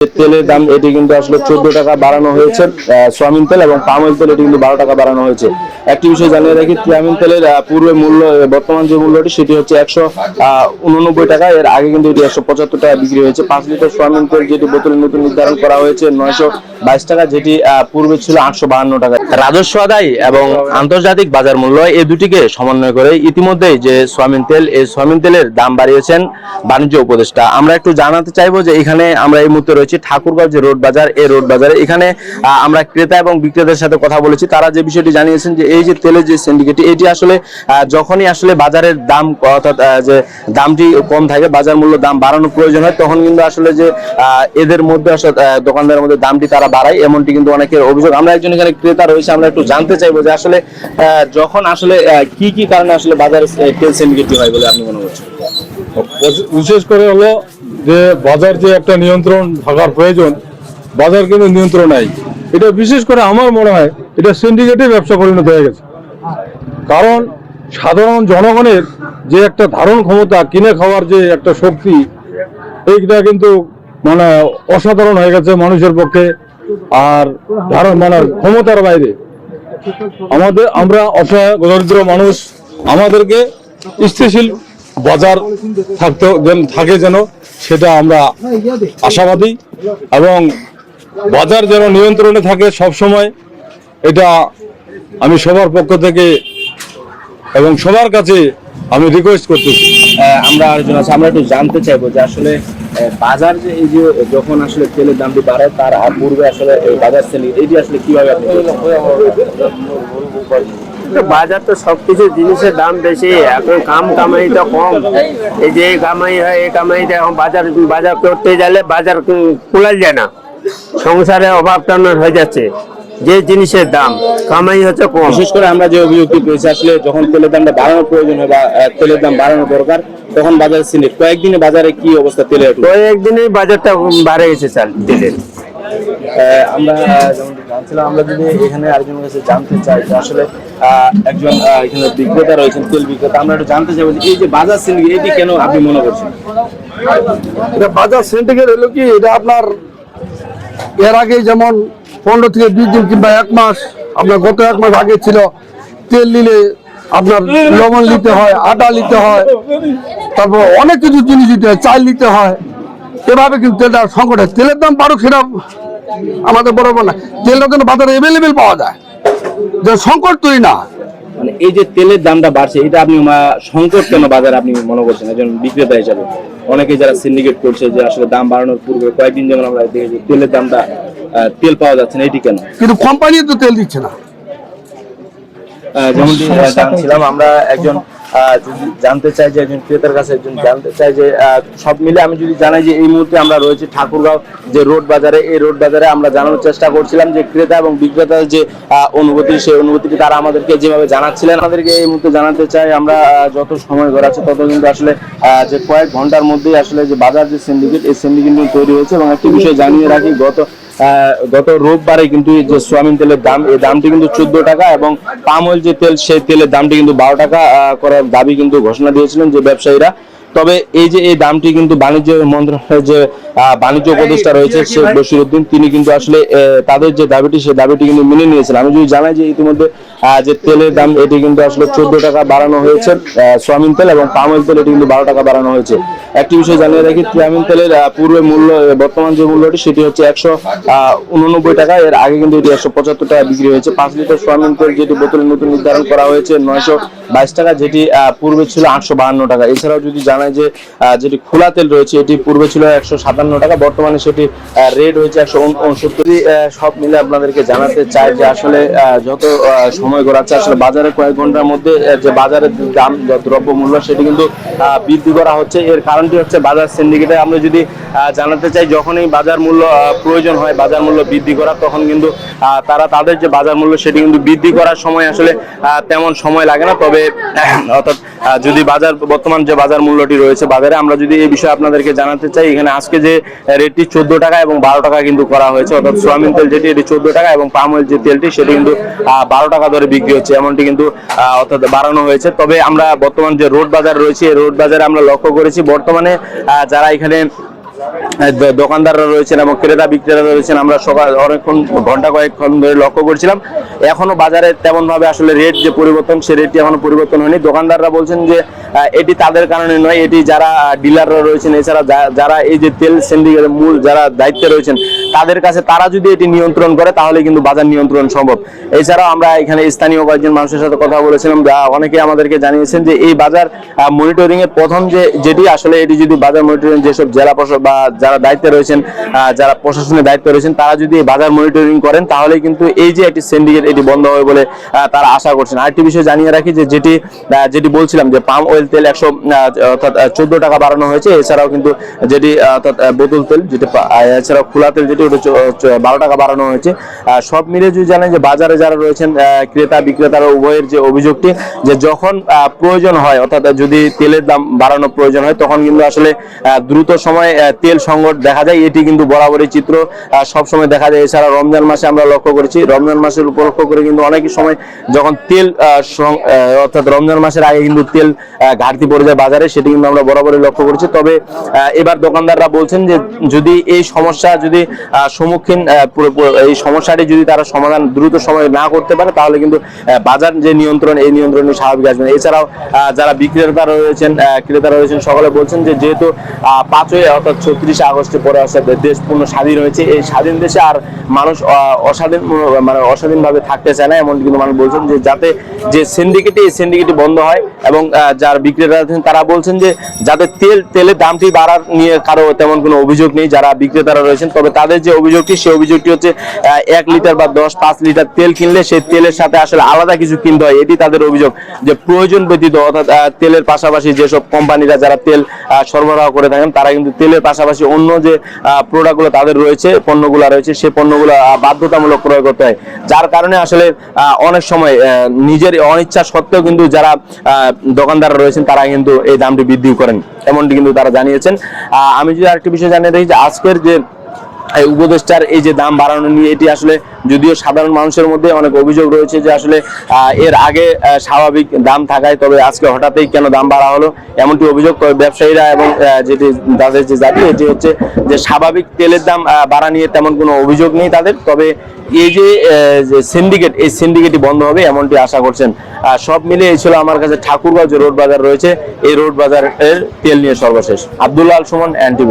তেলের দাম এটি কিন্তু আসলে 14 টাকা বাড়ানো হয়েছে। সয়াবিন তেল এবং পাম অয়েল তেল এটি কিন্তু 12 টাকা বাড়ানো হয়েছে। একটি বিষয় জানিয়ে রাখি, সয়াবিন তেলের পূর্বে মূল্য বর্তমান যে মূল্যটি সেটি হচ্ছে 189 টাকা। এর আগে কিন্তু এটি 175 টাকা বিক্রি হয়েছে। 5 লিটার সয়াবিন তেল যেটি বোতলে নতুন নির্ধারণ করা হয়েছে 922 টাকা, যেটি পূর্বে ছিল 852 টাকা। রাজস্ব আদায় এবং আন্তর্জাতিক বাজার মূল্য এই দুটিকে সমন্বয় করে ইতিমধ্যেই যে সয়াবিন তেল, এই সয়াবিন তেলের দাম বাড়িয়েছেন বাণিজ্য উপদেষ্টা। আমরা একটু জানাতে চাইবো যে এখানে আমরা এই মুহূর্তে রয়েছি ঠাকুরগাঁও যে রোড বাজার, এই রোড বাজারে এখানে আমরা ক্রেতা এবং বিক্রেতাদের সাথে কথা বলেছি। তারা যে বিষয়টি জানিয়েছেন যে এই যে তেলের যে সিন্ডিকেট, এটি আসলে যখনই আসলে বাজারের দাম অর্থাৎ যে দামটি কম থাকে, বাজার মূল্য দাম বাড়ানোর প্রয়োজন হয়, তখন কিন্তু আসলে যে এদের মধ্যে আসলে দোকানদারের মধ্যে দামটি তারা বাড়ায়, এমনটি কিন্তু অনেকের অভিযোগ। আমরা একজন এখানে ক্রেতা রয়েছে, আমরা একটু জানতে চাইবো যে আসলে যখন আসলে কি কি কারণে আসলে বাজারে তেল সিন্ডিকেট হয় বলে আপনি মনে করছেন? বিশেষ করে হলো যে বাজার যে একটা নিয়ন্ত্রণ থাকার প্রয়োজন, বাজার কিন্তু নিয়ন্ত্রণ নাই। এটা বিশেষ করে আমার মনে হয় এটা সিন্ডিকেটের ব্যবসা পরিণত হয়ে গেছে। কারণ সাধারণ জনগণের যে একটা ধারণ ক্ষমতা, কিনে খাওয়ার যে একটা শক্তি, এইটা কিন্তু মানে অসাধারণ হয়ে গেছে মানুষের পক্ষে। আর ধারণ মানে ক্ষমতার বাইরে আমরা অসহায় দরিদ্র মানুষ, আমাদেরকে স্থিতিশীল বাজার থাকে যেন, সেটা আমরা আশাবাদী। এবং বাজার যেন নিয়ন্ত্রণে থাকে সব সময়, এটা আমি সবার পক্ষ থেকে এবং সবার কাছে আমি রিকোয়েস্ট করতেছি। আমরা একটু জানতে চাইবো যে আসলে বাজার যে এই যে যখন আসলে তেলের দামটি বাড়ে তার পূর্বে আসলে বাজার সেলিং এটি আসলে কিভাবে আপনি? বাজার তো সবকিছু জিনিসের দাম বেশি, এখন কামাই তো কম। এই যে কামাই হয়, এই কামাইতে এখন বাজার করতে গেলে বাজার খোলা যায় না, সংসারে অভাব টানার হয়ে যাচ্ছে। যে জিনিসের দাম কামাই হচ্ছে কম। বিশেষ করে আমরা যে অভিযোগটি পেয়েছি, আসলে যখন তেলের দামটা বাড়ানোর প্রয়োজন হয় বা তেলের দাম বাড়ানো দরকার, তখন বাজারে সিন্ডিকেট। কয়েকদিনে বাজারে কি অবস্থা তেলের? কয়েকদিনেই বাজারটা বাড়ে গেছে চাল তেলের। আমরা যেমন জানছিলাম, আমরা যদি এখানে আরেকজনের কাছে জানতে চাই যে আসলে একজন এখানে বিক্রেতা রয়েছেন, তেল বিক্রেতা, আমরা একটু জানতে চাইবো যে এই যে বাজার সিন্ডিকেট এটি কেন আপনি মনে করছেন? বাজার সিন্ডিকেট হলো কি, এটা আপনার এর আগে যেমন 15 থেকে 20 দিন কিংবা 1 মাস, আপনার গত 1 মাস আগে ছিল তেল নিলে আপনার লবণ নিতে হয়, আটা নিতে হয়, তারপর অনেক কিছু জিনিস নিতে হয়, চাল নিতে হয়। এভাবে কিন্তু তেলটা সংকট হয়। তেলের দাম বাড়ুক সেটা আমাদের বরাবর না, তেলটা যেন বাজারে অ্যাভেলেবেল পাওয়া যায়, যে সংকট তৈরি না। মানে এই যে তেলের দামটা বাড়ছে, এটা আপনি সংকট কেন বাজারে আপনি মনে করছেন একজন বিক্রেতা হিসাবে? অনেকে যারা সিন্ডিকেট করছে যে আসলে দাম বাড়ানোর পূর্বে কয়েকদিন যেমন আমরা দেখেছি তেলের দামটা তেল পাওয়া যাচ্ছে না, এটি কেন? কিন্তু কোম্পানি তো তেল দিচ্ছে না। যেমনটি জানছিলাম, আমরা একজন যদি জানতে চাই যে একজন ক্রেতার কাছে একজন জানতে চাই যে সব মিলে আমি যদি জানাই যে এই মুহূর্তে আমরা রয়েছি ঠাকুরগাঁও যে রোড বাজারে, এই রোড বাজারে আমরা জানানোর চেষ্টা করছিলাম যে ক্রেতা এবং বিক্রেতার যে অনুভূতি, সেই অনুভূতিটি তারা আমাদেরকে যেভাবে জানাচ্ছিলেন, আমাদেরকে এই মুহূর্তে জানাতে চাই আমরা যত সময় গড়াচ্ছে তত কিন্তু আসলে যে কয়েক ঘন্টার মধ্যেই আসলে যে বাজার যে সিন্ডিকেট, এই সিন্ডিকেট তৈরি হয়েছে। এবং একটি বিষয় জানিয়ে রাখি, গত রোববারে কিন্তু যে সয়াবিন তেলের দাম, এই দামটি কিন্তু 14 টাকা এবং পাম অয়েল যে তেল, সেই তেলের দামটি কিন্তু 12 টাকা করার দাবি কিন্তু ঘোষণা দিয়েছিলেন যে ব্যবসায়ীরা। তবে এই যে এই দামটি কিন্তু বাণিজ্য মন্ত্রণালয়ের যে বাণিজ্য উপদেষ্টা রয়েছে শেখ বশিরউদ্দিন, তিনি কিন্তু আসলে তাদের যে দাবিটি, সেই দাবিটি কিন্তু মেনে নিয়েছেন। আমি যদি জানাই যে ইতিমধ্যে যে তেলের দাম এটি কিন্তু আসলে 14 টাকা বাড়ানো হয়েছে, সয়াবিন তেল এবং পাম অয়েল তেল এটি কিন্তু 12 টাকা বাড়ানো হয়েছে। একটি বিষয় জানিয়ে রাখি, সয়াবিন তেলের পূর্বে মূল্য বর্তমান যে মূল্যটি সেটি হচ্ছে 189 টাকা। এর আগে কিন্তু এটি 175 টাকা বিক্রি হয়েছে। 5 লিটার সয়াবিন তেল যেটি বোতলে নতুন নির্ধারণ করা হয়েছে 922 টাকা, যেটি পূর্বে ছিল 852 টাকা। এছাড়াও যদি জানাই যে যেটি খোলা তেল রয়েছে, এটি পূর্বে ছিল 157 টাকা, বর্তমানে সেটি রেট হয়েছে 169। সব মিলে আপনাদেরকে জানাতে চাই যে আসলে যত সময় গড়াচ্ছে, আসলে বাজারে কয়েক ঘন্টার মধ্যে যে বাজারের দাম, দ্রব্য মূল্য, সেটি কিন্তু বৃদ্ধি করা হচ্ছে। এর কারণটি হচ্ছে বাজার সিন্ডিকেটে। আমরা যদি জানাতে চাই, যখনই বাজার মূল্য প্রয়োজন হয় বাজার মূল্য বৃদ্ধি করা, তখন কিন্তু তারা তাদের যে বাজার মূল্য সেটি কিন্তু বৃদ্ধি করার সময় আসলে তেমন সময় লাগে না। তবে অর্থাৎ যদি বর্তমান যে বাজার মূল্যটি রয়েছে বাজারে, আমরা যদি এই বিষয়ে আপনাদেরকে জানাতে চাই, এখানে আজকে যে রেটটি 14 টাকা এবং 12 টাকা কিন্তু করা হয়েছে। অর্থাৎ সয়াবিন তেল যেটি, এটি 14 টাকা এবং পাম অয়েল যে তেলটি, সেটি কিন্তু 12 টাকা ধরে বিক্রি হচ্ছে, এমনটি কিন্তু অর্থাৎ বাড়ানো হয়েছে। তবে আমরা বর্তমান যে রোড বাজার রয়েছে, এই রোড বাজারে আমরা লক্ষ্য করেছি বর্তমানে যারা এখানে দোকানদাররা রয়েছেন এবং ক্রেতা বিক্রেতা রয়েছেন, আমরা সকাল অনেকক্ষণ ঘন্টা কয়েকক্ষণ ধরে লক্ষ্য করছিলাম, এখনো বাজারে তেমন ভাবে আসলে রেট যে পরিবর্তন, সে রেটটি এখনো পরিবর্তন হয়নি। দোকানদাররা বলছেন যে এটি তাদের কারণে নয়, এটি যারা ডিলাররা রয়েছেন, এছাড়া যারা এই যে তেল সিন্ডিকেটের মূল যারা দায়িত্বে রয়েছেন তাদের কাছে, তারা যদি এটি নিয়ন্ত্রণ করে তাহলে কিন্তু বাজার নিয়ন্ত্রণ সম্ভব। এছাড়াও আমরা এখানে স্থানীয় কয়েকজন মানুষের সাথে কথা বলেছিলাম, অনেকে আমাদেরকে জানিয়েছেন যে এই বাজার মনিটরিং এর প্রথম যেটি আসলে এটি যদি বাজার মনিটরিং যেসব জেলা প্রশাসক বা যারা দায়িত্বে রয়েছেন, যারা প্রশাসনের দায়িত্বে রয়েছেন, তারা যদি এই বাজার মনিটরিং করেন তাহলে কিন্তু এই যে একটি সিন্ডিকেট এটি বন্ধ হবে বলে তারা আশা করছেন। আরেকটি বিষয় জানিয়ে রাখি যে যেটি বলছিলাম যে পাম অয়েল তেল 14 টাকা বাড়ানো হয়েছে, এছাড়াও কিন্তু যেটি অর্থাৎ বোতল তেল যেটি, এছাড়াও খোলা তেল যেটি 12 টাকা বাড়ানো হয়েছে। সব মিলে যদি জানেন যে বাজারে যারা রয়েছেন ক্রেতা বিক্রেতারা উভয়ের যে অভিযোগটি, যে যখন প্রয়োজন হয় অর্থাৎ যদি তেলের দাম বাড়ানো প্রয়োজন হয় তখন কিন্তু আসলে দ্রুত সময় তেল সংকট দেখা যায়, এটি কিন্তু বরাবরই চিত্র সব সময় দেখা যায়। এছাড়া রমজান মাসে আমরা লক্ষ্য করেছি, রমজান মাসের উপলক্ষ করে কিন্তু অনেক সময় যখন তেল অর্থাৎ রমজান মাসের আগে কিন্তু তেল ঘাটতি পড়ে যায় বাজারে, সেটি কিন্তু আমরা বরাবরই লক্ষ্য করেছি। তবে এবার দোকানদাররা বলছেন যে যদি এই সমস্যা যদি সম্মুখীন এই সমস্যাটি যদি তারা সমাধান দ্রুত সময় না করতে পারে তাহলে কিন্তু বাজার যে নিয়ন্ত্রণ, এই নিয়ন্ত্রণ স্বাভাবিক আসবে। এছাড়াও যারা বিক্রেতারা রয়েছেন, ক্রেতারা রয়েছেন, সকলে বলছেন যে যেহেতু 5ই অর্থাৎ 36 আগস্টের পরে দেশ পূর্ণ স্বাধীন হয়েছে, এই স্বাধীন দেশে আর মানুষ অস্বাধীনভাবে থাকতে চায় না, এমনকি কিন্তু মানুষ বলছেন যে যাতে যে সিন্ডিকেটই, এই সিন্ডিকেটই বন্ধ হয়। এবং যারা বিক্রেতা আছেন তারা বলছেন যে যাতে তেলের দামটি বাড়ার নিয়ে কারো তেমন কোনো অভিযোগ নেই যারা বিক্রেতারা রয়েছেন, তবে তাদের যে অভিযোগটি, সেই অভিযোগটি হচ্ছে 1 লিটার বা 10-5 লিটার তেল কিনলে সেই তেলের সাথে আসলে আলাদা কিছু কিনতে হয়, এটি তাদের অভিযোগ। যে প্রয়োজন ব্যতীত অর্থাৎ তেলের পাশাপাশি যেসব কোম্পানিরা যারা তেল সরবরাহ করে থাকেন তারা কিন্তু তেলের পাশাপাশি অন্য যে প্রোডাক্টগুলো তাদের রয়েছে, পণ্যগুলো রয়েছে, সেই পণ্যগুলো বাধ্যতামূলক ক্রয় করতে হয়, যার কারণে আসলে অনেক সময় নিজের অনিচ্ছা সত্ত্বেও কিন্তু যারা দোকানদার রয়েছেন তারা কিন্তু এই দামটি বৃদ্ধি করেন, এমনটি কিন্তু তারা জানিয়েছেন। আমি যদি আরেকটি বিষয় জানিয়ে রাখি যে আজকের যে উপদেষ্টার এই যে দাম বাড়ানো নিয়ে, এটি আসলে যদিও সাধারণ মানুষের মধ্যে অনেক অভিযোগ রয়েছে যে আসলে এর আগে স্বাভাবিক দাম থাকায় তবে আজকে হঠাৎই কেন দাম বাড়া হলো, এমনটি অভিযোগ করে ব্যবসায়ীরা। এবং যেটি তাদের যে দাবি, এটি হচ্ছে যে স্বাভাবিক তেলের দাম বাড়া নিয়ে তেমন কোনো অভিযোগ নেই তাদের, তবে এই যে সিন্ডিকেট, এই সিন্ডিকেটই বন্ধ হবে এমনটি আশা করছেন। সব মিলে এই ছিল আমার কাছে ঠাকুরগাঁও যে রোড বাজার রয়েছে, এই রোড বাজারের তেল নিয়ে সর্বশেষ। আব্দুল্লাহ আল সুমন, NTV।